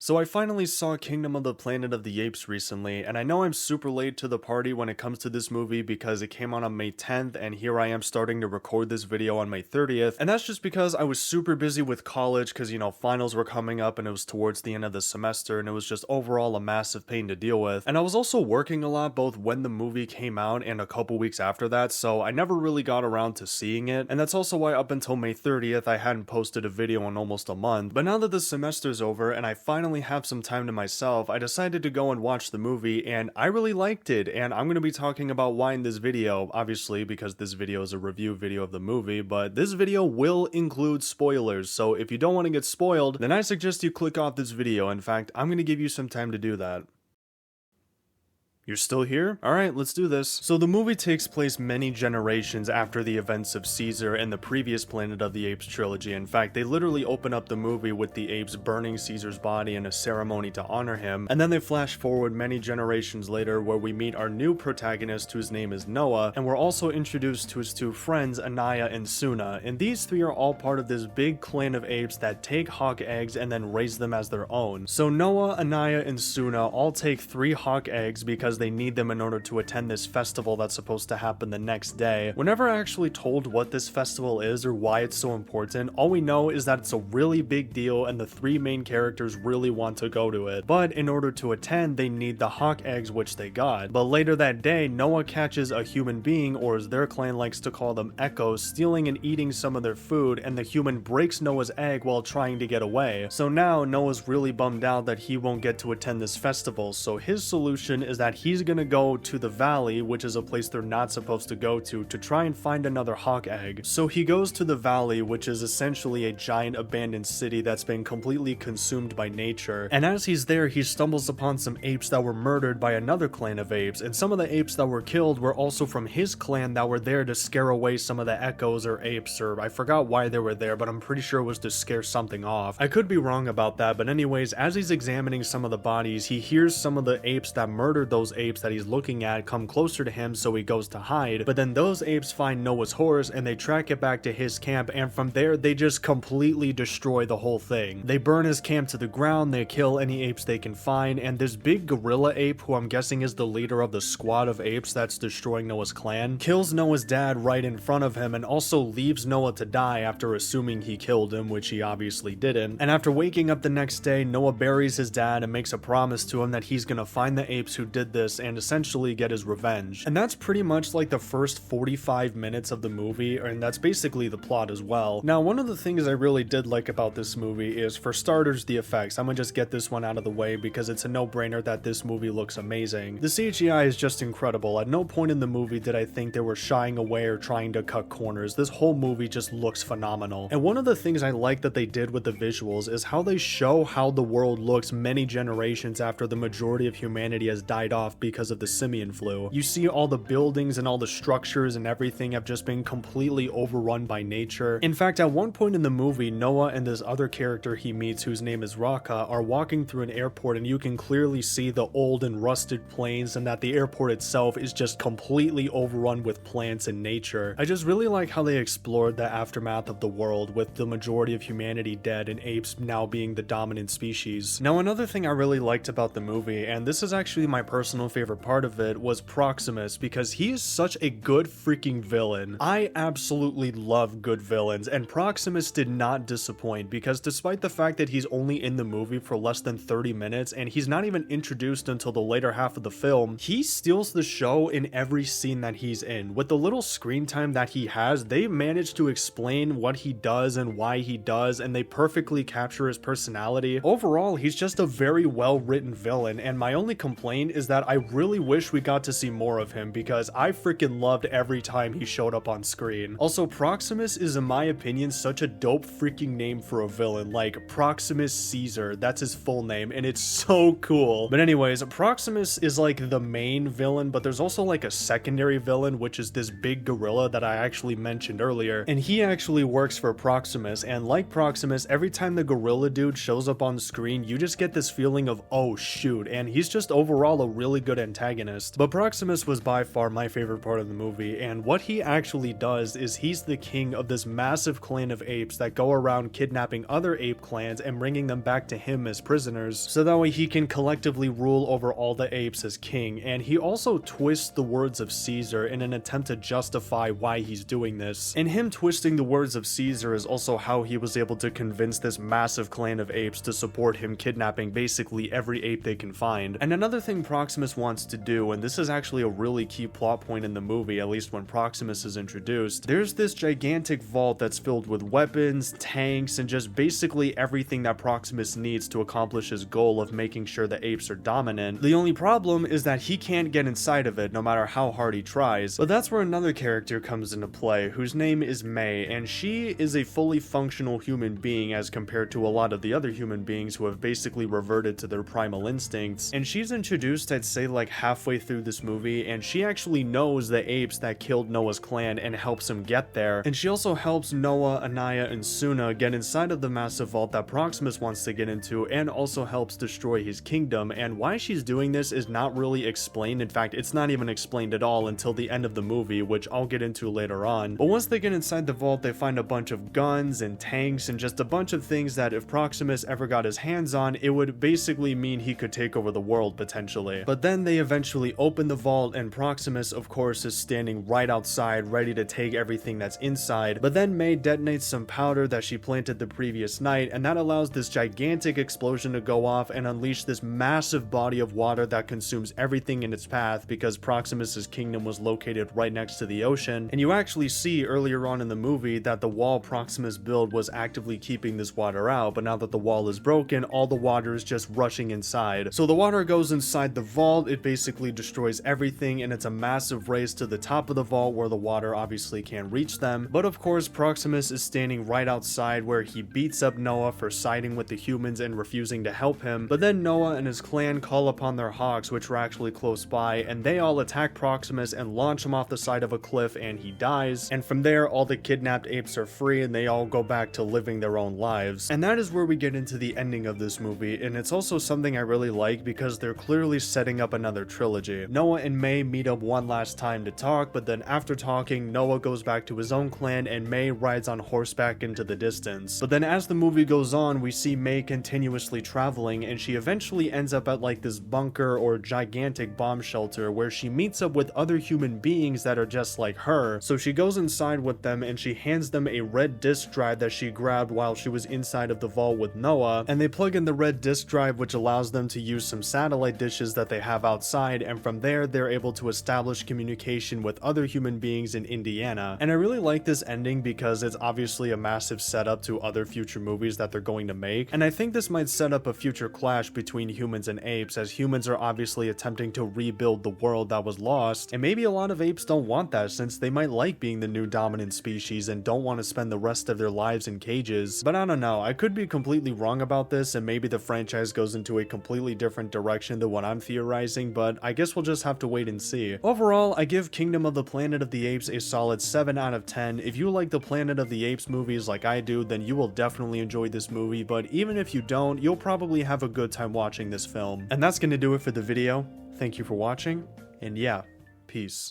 So I finally saw Kingdom of the Planet of the Apes recently, and I know I'm super late to the party when it comes to this movie because it came out on May 10th, and here I am starting to record this video on May 30th, and that's just because I was super busy with college because, finals were coming up and it was towards the end of the semester, and it was just overall a massive pain to deal with. And I was also working a lot both when the movie came out and a couple weeks after that, so I never really got around to seeing it, and that's also why up until May 30th I hadn't posted a video in almost a month. But now that the semester's over and I finally have some time to myself, I decided to go and watch the movie, and I really liked it, and I'm going to be talking about why in this video, obviously because this video is a review video of the movie, but this video will include spoilers, so if you don't want to get spoiled, then I suggest you click off this video. In fact, I'm going to give you some time to do that. You're still here? Alright, let's do this. So the movie takes place many generations after the events of Caesar and the previous Planet of the Apes trilogy. In fact, they literally open up the movie with the apes burning Caesar's body in a ceremony to honor him, and then they flash forward many generations later where we meet our new protagonist whose name is Noah, and we're also introduced to his two friends, Anaya and Suna, and these three are all part of this big clan of apes that take hawk eggs and then raise them as their own. So Noah, Anaya, and Suna all take 3 hawk eggs because they need them in order to attend this festival that's supposed to happen the next day. We're never actually told what this festival is or why it's so important. All we know is that it's a really big deal and the 3 main characters really want to go to it. But in order to attend, they need the hawk eggs, which they got. But later that day, Noah catches a human being, or as their clan likes to call them, echoes, stealing and eating some of their food, and the human breaks Noah's egg while trying to get away. So now Noah's really bummed out that he won't get to attend this festival, so his solution is that he's gonna go to the valley, which is a place they're not supposed to go to try and find another hawk egg. So he goes to the valley, which is essentially a giant abandoned city that's been completely consumed by nature. And as he's there, he stumbles upon some apes that were murdered by another clan of apes, and some of the apes that were killed were also from his clan that were there to scare away some of the echoes or apes, or I forgot why they were there, but I'm pretty sure it was to scare something off. I could be wrong about that, but anyways, as he's examining some of the bodies, he hears some of the apes that murdered those apes that he's looking at come closer to him, so he goes to hide. But then those apes find Noah's horse and they track it back to his camp, and from there they just completely destroy the whole thing. They burn his camp to the ground, they kill any apes they can find, and this big gorilla ape, who I'm guessing is the leader of the squad of apes that's destroying Noah's clan, kills Noah's dad right in front of him and also leaves Noah to die after assuming he killed him, which he obviously didn't. And after waking up the next day, Noah buries his dad and makes a promise to him that he's gonna find the apes who did this and essentially get his revenge. And that's pretty much like the first 45 minutes of the movie, and that's basically the plot as well. Now, one of the things I really did like about this movie is, for starters, the effects. I'm gonna just get this one out of the way because it's a no-brainer that this movie looks amazing. The CGI is just incredible. At no point in the movie did I think they were shying away or trying to cut corners. This whole movie just looks phenomenal. And one of the things I like that they did with the visuals is how they show how the world looks many generations after the majority of humanity has died off because of the simian flu. You see all the buildings and all the structures and everything have just been completely overrun by nature. In fact, at one point in the movie, Noah and this other character he meets, whose name is Raka, are walking through an airport, and you can clearly see the old and rusted planes and that the airport itself is just completely overrun with plants and nature. I just really like how they explored the aftermath of the world, with the majority of humanity dead and apes now being the dominant species. Now, another thing I really liked about the movie, and this is actually my personal favorite part of it, was Proximus, because he is such a good freaking villain. I absolutely love good villains, and Proximus did not disappoint, because despite the fact that he's only in the movie for less than 30 minutes and he's not even introduced until the later half of the film, he steals the show in every scene that he's in. With the little screen time that he has, they managed to explain what he does and why he does, and they perfectly capture his personality. Overall, he's just a very well written villain, and my only complaint is that I really wish we got to see more of him, because I freaking loved every time he showed up on screen. Also, Proximus is, in my opinion, such a dope freaking name for a villain. Like, Proximus Caesar, that's his full name, and it's so cool. But anyways, Proximus is like the main villain, but there's also like a secondary villain, which is this big gorilla that I actually mentioned earlier, and he actually works for Proximus. And like Proximus, every time the gorilla dude shows up on screen, you just get this feeling of, oh shoot, and he's just overall a really really good antagonist. But Proximus was by far my favorite part of the movie, and what he actually does is he's the king of this massive clan of apes that go around kidnapping other ape clans and bringing them back to him as prisoners, so that way he can collectively rule over all the apes as king. And he also twists the words of Caesar in an attempt to justify why he's doing this. And him twisting the words of Caesar is also how he was able to convince this massive clan of apes to support him kidnapping basically every ape they can find. And another thing Proximus wants to do, and this is actually a really key plot point in the movie, at least when Proximus is introduced, there's this gigantic vault that's filled with weapons, tanks, and just basically everything that Proximus needs to accomplish his goal of making sure the apes are dominant. The only problem is that he can't get inside of it no matter how hard he tries. But that's where another character comes into play, whose name is May, and she is a fully functional human being as compared to a lot of the other human beings who have basically reverted to their primal instincts. And she's introduced, I'd say, like halfway through this movie, and she actually knows the apes that killed Noah's clan and helps him get there. And she also helps Noah, Anaya, and Suna get inside of the massive vault that Proximus wants to get into, and also helps destroy his kingdom. And why she's doing this is not really explained. In fact, it's not even explained at all until the end of the movie, which I'll get into later on. But once they get inside the vault, they find a bunch of guns and tanks and just a bunch of things that if Proximus ever got his hands on, it would basically mean he could take over the world potentially. But then they eventually open the vault, and Proximus, of course, is standing right outside ready to take everything that's inside. But then May detonates some powder that she planted the previous night, and that allows this gigantic explosion to go off and unleash this massive body of water that consumes everything in its path, because Proximus's kingdom was located right next to the ocean. And you actually see earlier on in the movie that the wall Proximus built was actively keeping this water out, but now that the wall is broken, all the water is just rushing inside. So the water goes inside the vault, it basically destroys everything, and it's a massive race to the top of the vault where the water obviously can't reach them. But of course, Proximus is standing right outside where he beats up Noah for siding with the humans and refusing to help him. But then Noah and his clan call upon their hawks, which were actually close by, and they all attack Proximus and launch him off the side of a cliff, and he dies. And from there, all the kidnapped apes are free and they all go back to living their own lives. And that is where we get into the ending of this movie, and it's also something I really like because they're clearly setting up another trilogy. Noah and May meet up one last time to talk, but then after talking, Noah goes back to his own clan and May rides on horseback into the distance. But then as the movie goes on, we see May continuously traveling, and she eventually ends up at like this bunker or gigantic bomb shelter where she meets up with other human beings that are just like her. So she goes inside with them and she hands them a red disk drive that she grabbed while she was inside of the vault with Noah, and they plug in the red disk drive, which allows them to use some satellite dishes that they have outside, and from there they're able to establish communication with other human beings in Indiana. And I really like this ending because it's obviously a massive setup to other future movies that they're going to make, and I think this might set up a future clash between humans and apes, as humans are obviously attempting to rebuild the world that was lost, and maybe a lot of apes don't want that since they might like being the new dominant species and don't want to spend the rest of their lives in cages. But I don't know, I could be completely wrong about this and maybe the franchise goes into a completely different direction than what I'm theorizing, but I guess we'll just have to wait and see. Overall, I give Kingdom of the Planet of the Apes a solid 7 out of 10. If you like the Planet of the Apes movies like I do, then you will definitely enjoy this movie, but even if you don't, you'll probably have a good time watching this film. And that's gonna do it for the video. Thank you for watching, and yeah, peace.